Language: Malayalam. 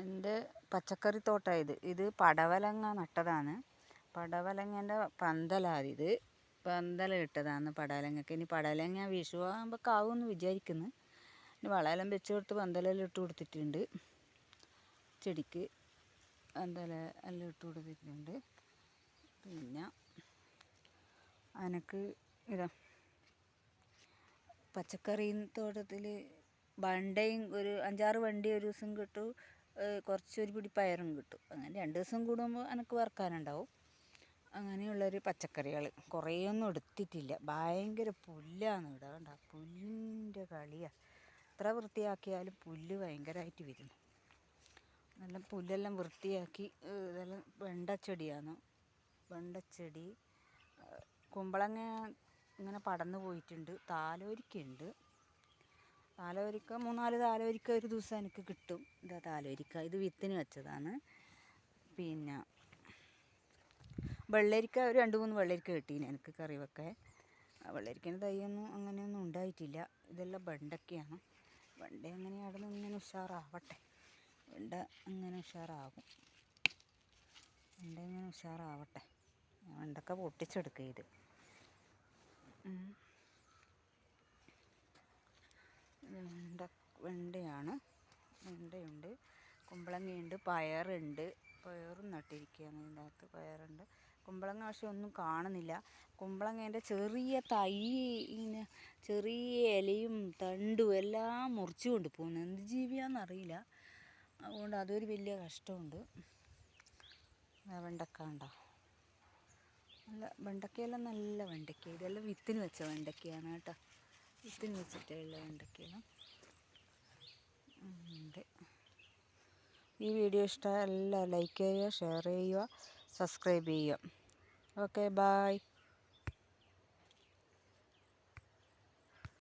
എൻ്റെ പച്ചക്കറി തോട്ടം ഇത് പടവലങ്ങ നട്ടതാണ്. പടവലങ്ങൻ്റെ പന്തലാണിത്. പന്തലിട്ടതാണ് പടവലങ്ങക്ക്. ഇനി പടവലങ്ങ വിഷു ആകുമ്പോൾ ആവുമെന്ന് വിചാരിക്കുന്നു. ഇനി വളമെല്ലാം വെച്ച് കൊടുത്ത് പന്തലെല്ലാം ഇട്ട് കൊടുത്തിട്ടുണ്ട്. ചെടിക്ക് പന്തലെല്ലാം ഇട്ട് കൊടുത്തിട്ടുണ്ട്. പിന്നെ എനിക്ക് ഇതാ പച്ചക്കറി തോട്ടത്തിൽ വെണ്ടയും ഒരു 5-6 വെണ്ട ഒരു ദിവസം കിട്ടും. കുറച്ചൊരു പിടി പയറും കിട്ടും. അങ്ങനെ 2 ദിവസം കൂടുമ്പോൾ എനിക്ക് വറുക്കാനുണ്ടാവും. അങ്ങനെയുള്ളൊരു പച്ചക്കറികൾ കുറേയൊന്നും എടുത്തിട്ടില്ല. ഭയങ്കര പുല്ലാണ് ഇവിടെ. കണ്ട പുല്ലിൻ്റെ കളിയാണ്. എത്ര വൃത്തിയാക്കിയാലും പുല്ല് ഭയങ്കരമായിട്ട് വരുന്നു. നല്ല പുല്ലെല്ലാം വൃത്തിയാക്കി. ഇതെല്ലാം വെണ്ടച്ചെടിയാണ്. വെണ്ടച്ചെടി, കുമ്പളങ്ങ ഇങ്ങനെ പടർന്നു പോയിട്ടുണ്ട്. താലോരിക്കുണ്ട്. താലോരിക്ക 3-4 താലോരിക്ക ഒരു ദിവസം എനിക്ക് കിട്ടും. ഇതാ താലോരിക്ക. ഇത് വിത്തിന് വെച്ചതാണ്. പിന്നെ വെള്ളരിക്ക ഒരു 2-3 വെള്ളരിക്ക കിട്ടീന് എനിക്ക് കറി വെക്കാൻ. വെള്ളരിക്കേൻ്റെ തൈയൊന്നും അങ്ങനെയൊന്നും ഉണ്ടായിട്ടില്ല. ഇതെല്ലാം വെണ്ടയ്ക്കയാണ്. വെണ്ട അങ്ങനെ അവിടെ നിന്ന് ഇങ്ങനെ ഉഷാറാവട്ടെ. വെണ്ട അങ്ങനെ ഉഷാറാകും. വെണ്ട ഇങ്ങനെ ഉഷാറാവട്ടെ. വെണ്ടക്ക പൊട്ടിച്ചെടുക്കുക ഇത്. വെണ്ടയാണ്. വെണ്ടയുണ്ട്, കുമ്പളങ്ങയുണ്ട്, പയറുണ്ട്. പയറും നട്ടിരിക്കുകയാണ്. ഇതിൻ്റെ അകത്ത് പയറുണ്ട്. കുമ്പളങ്ങ പക്ഷെ ഒന്നും കാണുന്നില്ല. കുമ്പളങ്ങേൻ്റെ ചെറിയ തൈ ഇങ്ങനെ ചെറിയ ഇലയും തണ്ടും എല്ലാം മുറിച്ചു കൊണ്ട് പോകുന്നു. എന്ത് ജീവിയാണെന്നറിയില്ല. അതുകൊണ്ട് അതൊരു വലിയ കഷ്ടമുണ്ട്. വെണ്ടക്ക ഉണ്ടോ? നല്ല വെണ്ടക്കയെല്ലാം നല്ല വെണ്ടയ്ക്ക. ഇതെല്ലാം വിത്തിന് വെച്ച വെണ്ടയ്ക്കയാണ് കേട്ടോ. വിത്തിന് വെച്ചിട്ടുള്ള വെണ്ടയ്ക്കയാണ് ഉണ്ട്. ഈ വീഡിയോ ഇഷ്ടമായ എല്ലാം ലൈക്ക് ചെയ്യുക, ഷെയർ ചെയ്യുക, സബ്സ്ക്രൈബ് ചെയ്യുക. Okay, bye.